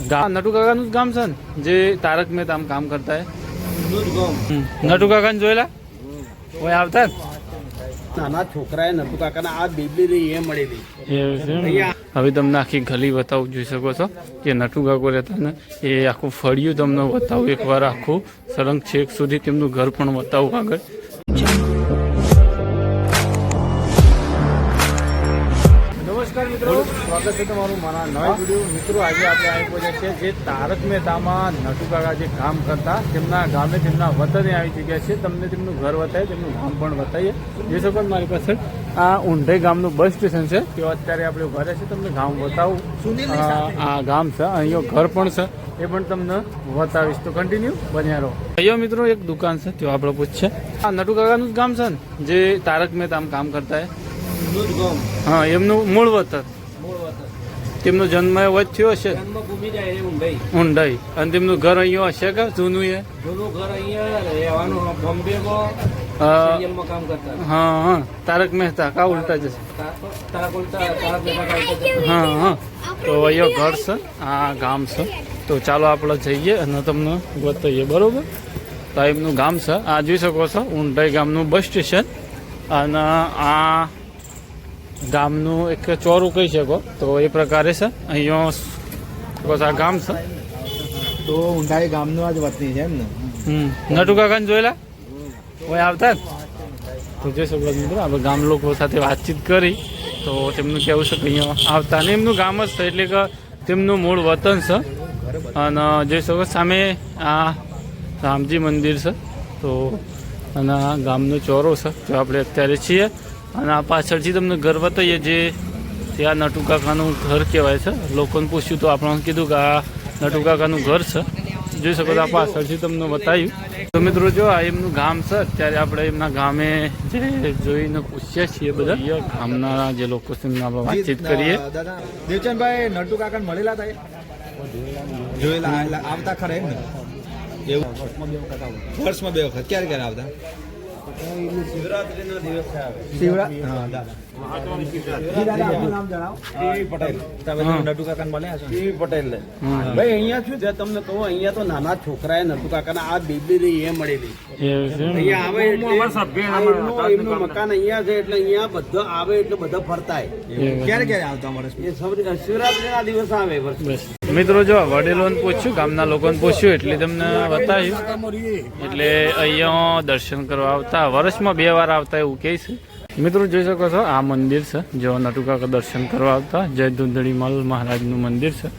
નટુ કાકાનું જ ગામ છે ને જે તારક મહેતા કામ કરતા હે નટુ કાકાને જોયેલા કોઈ આવતા નાના છોકરાએ નટુ કાકાના આ બેબી એ મળેલી. હવે તમને આખી ગલી બતાવું જોઈ શકો છો કે નટુ કાકો રહેતા ને એ આખું ફળિયું તમને બતાવું એકવાર આખું સળંગ છેક સુધી તેમનું ઘર પણ બતાવું આગળ. નમસ્કાર મિત્રો, સ્વાગત છે તમારું મારા નવા વિડીયો. મિત્રો આજે આપણે આવી પહોંચ્યા છે જે તારક મહેતામાં નટુ કાકા જે કામ કરતા તેમના ગામે તેમના વતને આવી ચૂક્યા છે. તમને તેમનું ઘર બતાવીએ, તેમનું ગામ પણ બતાવીએ. જે શકો મારી પાસે આ ઊંઢે ગામનું બસ સ્ટેશન છે તે અત્યારે આપણે ઉભા રહ્યા છે. તમને ગામ બતાવું. આ ગામ છે, અહીંયા ઘર પણ છે એ પણ તમને બતાવીશ. તો કન્ટિન્યુ બન્યા રહો. અહીંયા મિત્રો એક દુકાન છે તે આપણે પૂછશે. આ નટુ કાકાનું જ ગામ છે ને જે તારક મહેતા કામ કરતા હે. હા, એમનું મૂળ વતન. તેમનો જન્મ એવો જ થયો હશે ઊંડાઈ, અને તેમનું ઘર અહીંયા હશે કે જૂનું એ? હા હા, તારક મહેતા કા ઉલટા જશે. હા હા, તો અહીંયા ઘર છે, આ ગામ છે. તો ચાલો આપણે જઈએ અને તમને બતાવીએ. બરોબર, તો એમનું ગામ છે. આ જોઈ શકો છો ઊંડાઈ ગામનું બસ સ્ટેશન. અને આ ગામનું એક ચોરું કહી શકો તો એ પ્રકારે છે. અહીંયા આ ગામ છે. તો ઊંડાઈ ગામનું આજ વતની છે એમ ને? નટુ કાકાને જોયેલા કોઈ આવતા તો જોઈ શકો મિત્રો. આપણે ગામ લોકો સાથે વાતચીત કરી તો તેમનું કહેવું છે કે અહીંયા આવતા ને એમનું ગામ જ છે, એટલે કે તેમનું મૂળ વતન છે. અને જોઈ શકો સામે આ રામજી મંદિર છે. તો અને આ ગામનો ચોરો છે તો આપણે અત્યારે છીએ. અને આ પાછળથી તમને ઘર બતાવીએ જે ત્યાં નટુ કાકાનું ઘર કહેવાય છે. લોકોને પૂછ્યું તો આપણે કીધું કે આ નટુ કાકાનું ઘર છે. જોઈ શકો આ પાછળથી તમને બતાવ્યું. તો મિત્રો જો આ એમનું ગામ છે. અત્યારે આપણે એમના ગામે જે જોઈને પૂછ્યા છીએ બધા ગામના જે લોકો છે એમને આપણે વાતચીત કરીએ. દેવચંદભાઈ નટુ કાકાને મળેલા થાય? જોયેલા આવતા ખરા એમ ને? એવું વર્ષમાં 2 વખત. ક્યારે ક્યારે આવતા? શિવરાત્રીના દિવસે આવે. નટુ કાકા મળ્યા છો? પટેલ ભાઈ અહીંયા શું છે તમને કહું, અહીંયા તો નાના છોકરાએ નટુ કાકાના આ બેબી એ મળેલી. અહીંયા આવે એમનું મકાન અહીંયા છે એટલે અહીંયા બધા આવે એટલે બધા ફરતાય. ક્યારે ક્યારે આવતા વર્ષ? શિવરાત્રીના દિવસ આવે વર્ષ. મિત્રો જો વડીલોને પૂછ્યું, ગામના લોકોને પૂછ્યું એટલે તમને બતાવ્યું. એટલે અહીંયા દર્શન કરવા આવતા, વર્ષમાં 2 વાર આવતા એવું કહે છે. મિત્રો જોઈ શકો છો આ મંદિર છે. જો નટુ કાકા દર્શન કરવા આવતા, જય ધુંધળીમલ મહારાજનું મંદિર છે.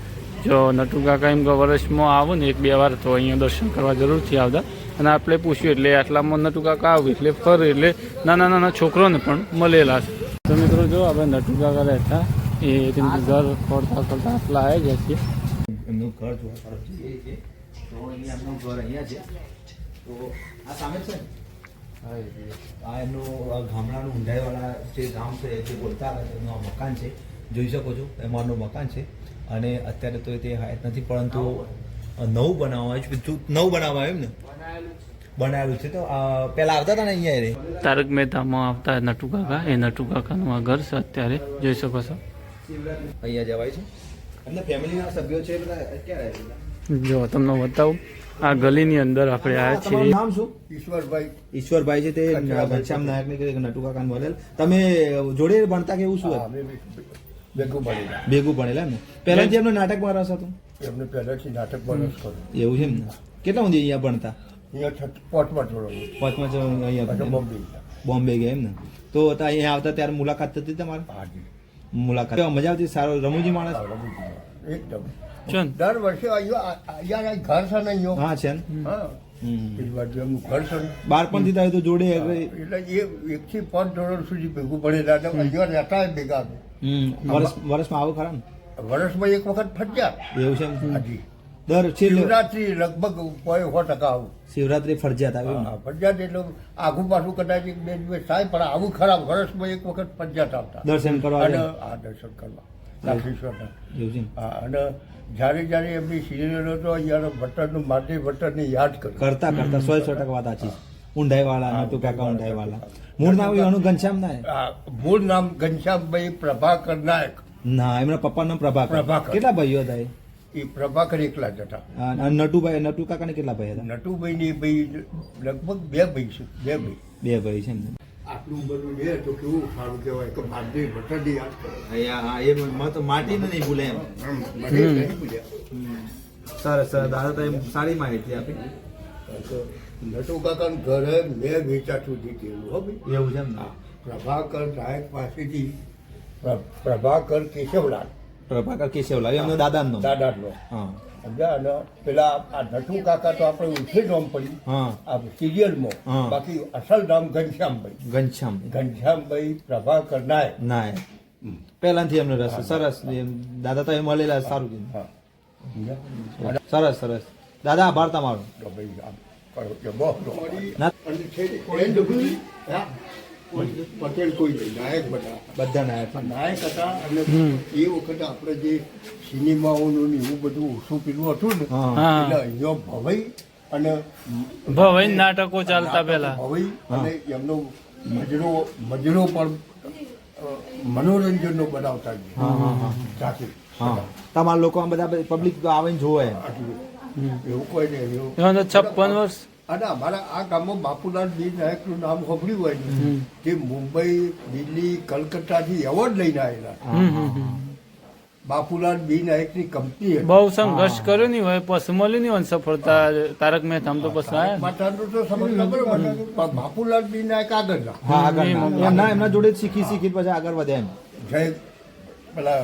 જો નટુ કાકા એમ કે વર્ષમાં આવું ને 1-2 વાર તો અહીંયા દર્શન કરવા જરૂરથી આવતા. અને આપણે પૂછ્યું એટલે આટલામાં નટુ કાકા આવું એટલે ફરે એટલે નાના નાના છોકરોને પણ મળેલા છે. તો મિત્રો જો આપણે નટુ કાકા રહેતા એ તેમનું ઘર ફરતા ફરતા આટલા આવી જાય છે. એમનું ઘર જોવા જઈએ છીએ તો અહીંયા એમનું ઘર અહીંયા છે. તો આ સામે છે ને, આ એમનું ગામડાનું ઊંડાઈવાળા જે ગામ છે જે બોલતા એમનું આ મકાન છે. જોઈ શકો છો એમાંનું મકાન છે. અને અત્યારે તો તે હાયત નથી, પરંતુ નવું બનાવવા આવ્યું છે. નવું બનાવવા આવ્યું ને બનાવેલું છે. તો પહેલા આવતા હતા ને અહીંયા તારક મહેતામાં આવતા નટુ કાકા, એ નટુ કાકાનું આ ઘર છે. અત્યારે જોઈ શકો છો અહીંયા જવાય છે. એમના ફેમિલીના સભ્યો છે બધા. ક્યારે જો તમને બતાવું, આ ગલીની અંદર આપણે આવ્યા છીએ. નામ શું? ઈશ્વરભાઈ. ઈશ્વરભાઈ છે તે ઘનશ્યામ નાયક ને નટુ કાકા મળેલ. તમે જોડે ભણતા કે એવું શું? ભેગું ભણેલા ને? પહેલાથી એમને નાટકમાં રસ હતું? એમને પહેલાથી નાટકમાં રસ કર્યો. એવું છે એમ ને? કેટલા સુધી અહીંયા ભણતા? પાંચમા અહીંયા બોમ્બે ગયા એમ ને? તો અહીંયા આવતા ત્યારે મુલાકાત થતી તમારે? મુલાકાત મજા આવતી? સારો રમૂજી માણસ એકદમ. દર વર્ષે અહીંયા ઘર છે ને અહીંયા. હા છે ને? ઘર છે. બાળપણથી થાય તો જોડે એટલે એ 1 થી 5 ધોરણ સુધી ભેગું ભણેલા હતા. અહીંયા રહેતા ભેગા. વર્ષમાં આવો ખરા ને? વર્ષમાં 1 વખત ફરજિયાત. એવું છે? હાજી. દર શિવરાત્રી લગભગ 100% આવું. શિવરાત્રી ફરજિયાત આવે? ફરજિયાત એટલે આગું પાછું કદાચ 1-2 દિવસ થાય, પણ આવું ખરાબ વર્ષમાં 1 વખત ફરજિયાત આવતા દર્શન કરવા. અને આ દર્શન કરવા નાથેશ્વરના. અને જ્યારે એમની સિરિયલો તો અહીંયા ભટ્ટરનું માટી ભટ્ટરને યાદ કરતા 100% વાત સાચી. ઊંડાઈ વાળા નટુ કાકા ઊંડાઈ વાળા. મૂળ નામ એનું ઘનશ્યામ નાયક. મૂળ નામ ઘનશ્યામભાઈ પ્રભાકર નાયક. ના, એમના પપ્પાનું નામ પ્રભાકર. કેટલા ભાઈઓ હતા? એ પ્રભાકર એકલા જ હતા. અને નટુ કાકાને કેટલા ભાઈ હતા? નટુભાઈ ને ભાઈ લગભગ 2 ભાઈ છે, 2 ભાઈ. 2 ભાઈ છે એમને. આટલું બધું છે તો કેવું સારું કહેવાય કે ભારતીય ભટ્ટાની યાદ કરે. હા એ તો માટીને નહીં ભૂલે એમ. મને નહીં ભૂલ્યા. સરસ સરસ દાદા તો એમ સારી માહિતી આપી. નટુ કાકાનું ઘર મેં વેચાતું જીતેલું હો ભાઈ. એવું છે એમ ને? પ્રભાકર નાયક પાસેથી પ્રભાકર કેશવલાલ પ્રભાકર કેશવલાલ એમનો દાદાનો. દાદાનો. હા સમજ્યા? અને પેલા આ નટુ કાકા તો આપણે ઉઠે નામ પડી હા આ સિરિયલમાં. હા. બાકી અસલ નામ ઘનશ્યામભાઈ. ઘનશ્યામ ઘનશ્યામભાઈ પ્રભાકર નાયક. ના પહેલાથી એમને રસ છ. સરસ એમ દાદા તો એ મળેલા સારું કીધું. હા. સરસ સરસ દાદા આભાર તમારો. તો ભાઈ આમ કરો કે બહુ ના અને છે એન્ડ સુધી, હા, પટેલ કોઈ નહીં, નાયક બધા નાયક. નાયક હતા. અને એ વખતે આપણે જે સિનેમાઓનું ને એવું બધું ઓછું પેલું હતું ને, હા. હા. એટલે અહીંયા ભવાઈ અને ભવાઈ નાટકો ચાલતા પેલા. ભવાઈ અને એમનો મજરો પણ મનોરંજનનો બનાવતા જ સાથે. હા તમારા લોકો આમ બધા પબ્લિક આવીને જોવે. આટલું એવું કોઈ નહીં. એવું એમાં તો 56 વર્ષ. અને અમારા આ ગામમાં બાપુલાલ બી નાયકનું નામ સાંભળ્યું હોય ને, તે મુંબઈ, દિલ્હી, કલકત્તાથી એવોર્ડ લઈને આવેલા. બાપુલાલ બી નાયકની કંપની હતી. બહુ સંઘર્ષ કર્યો નહીં હોય પછી મળ્યું નહીં હોય સફળતા. તારક મહેતા તો પછી આયા. માતાનું તો સમજ ખબર પડે. પણ બાપુલાલ બી નાયક આગળના. હા આગળ એમના જોડે જ શીખી પછી આગળ વધ્યા એમ. જય પેલા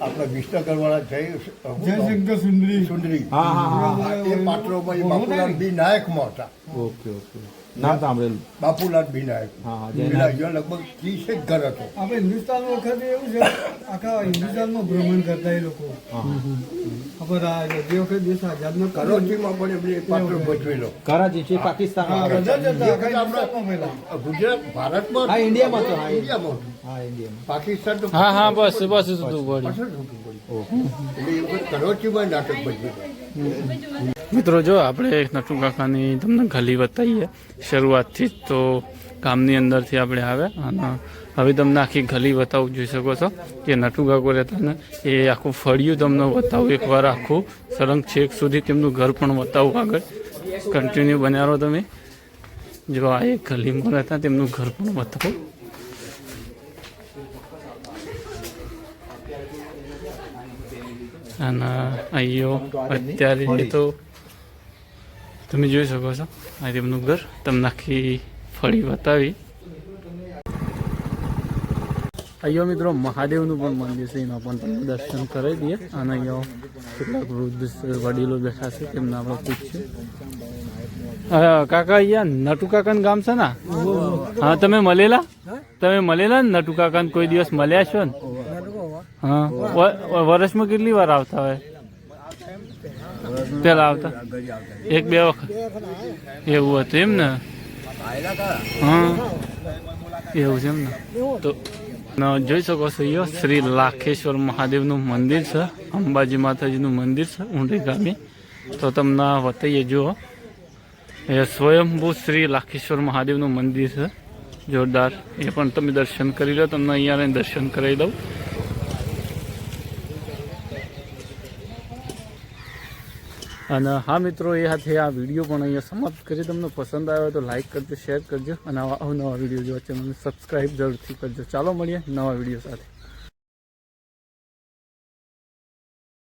આપણા વિસનગર વાળા જયશંકર સુંદરી. સુંદરી. હા હા હા એ પાત્રોમાં એ બાપુલાલ બી નાયકમાં હતા. ઓકે ઓકે નામ સાંભળેલું. બાપુલાલ બી નાયક. હા હા પેલા અહીંયા લગભગ 30 એક ઘર હતો. આપણે હિન્દુસ્તાન વખતે એવું છે, આખા હિન્દુસ્તાનમાં ભ્રમણ કરતા એ લોકો. ખબર આ જે વખતે દેશ આઝાદ નો કરો કરોચીમાં પણ એમને એક પાત્ર ભજવેલો. કરાચી છે પાકિસ્તાન. બધા જ હતા, આખા આપણે હિન્દુસ્તાનમાં પહેલા. ગુજરાત ભારતમાં હા ઇન્ડિયામાં તો હા ઇન્ડિયામાં હતું. હા ઇન્ડિયામાં. પાકિસ્તાન તો હા હા બસ બસ સુધું પડ્યું. પાછળ છૂટું પડ્યું. એટલે એ વખત કરોચીમાં નાટક ભજવેલું. મિત્રો જો આપણે નટુ કાકાની તમને ગલી બતાવીએ શરૂઆતથી જ. તો ગામની અંદરથી આપણે આવ્યા અને હવે તમને આખી ગલી બતાવું જોઈ શકો છો કે નટુ કાકો રહેતા ને એ આખું ફળિયું તમને બતાવું એકવાર આખું સળંગ છેક સુધી તેમનું ઘર પણ બતાવું આગળ. કન્ટિન્યુ બન્યા રહો તમે. જો આ એક ગલીમાં રહેતા તેમનું ઘર પણ બતાવું. અને અહીંયો અત્યારે તો તમે જોઈ શકો છો આ તેમનું ઘર. તમને આખી ફળી બતાવી. અહીંયા મિત્રો મહાદેવનું પણ મંદિર છે, એમાં પણ તમને દર્શન કરાવી દઈએ. અને અહીંયા કેટલાક વૃદ્ધ વડીલો બેઠા છે તેમને આપણે પૂછીએ. કાકા અહીંયા નટુ કાકાનું ગામ છે ને? હા તમે મળેલા ને નટુ કાકાને કોઈ દિવસ મળ્યા છો ને? હા વર્ષમાં કેટલી વાર આવતા હોય? પેલા આવતા 1-2 વખત એવું હતું એમ ને? હા એવું છે એમ ને? તો જોઈ શકો છો અહીંયા શ્રી લાખેશ્વર મહાદેવનું મંદિર છે, અંબાજી માતાજીનું મંદિર છે ઊંડી ગામે. તો તમને બતાવીએ જુઓ એ સ્વયંભૂ શ્રી લાખેશ્વર મહાદેવનું મંદિર છે જોરદાર. એ પણ તમે દર્શન કરી લો. તમને અહીંયા દર્શન કરાવી દઉં. અને હા મિત્રો એ સાથે આ વિડીયો પણ અહીંયા સમાપ્ત કરી. તમને પસંદ આવ્યો તો લાઈક કરજો, શેર કરજો અને અવનવા વિડીયો જોવા ચેનલને સબસ્ક્રાઈબ જરૂરથી કરજો. ચાલો મળીએ નવા વિડીયો સાથે.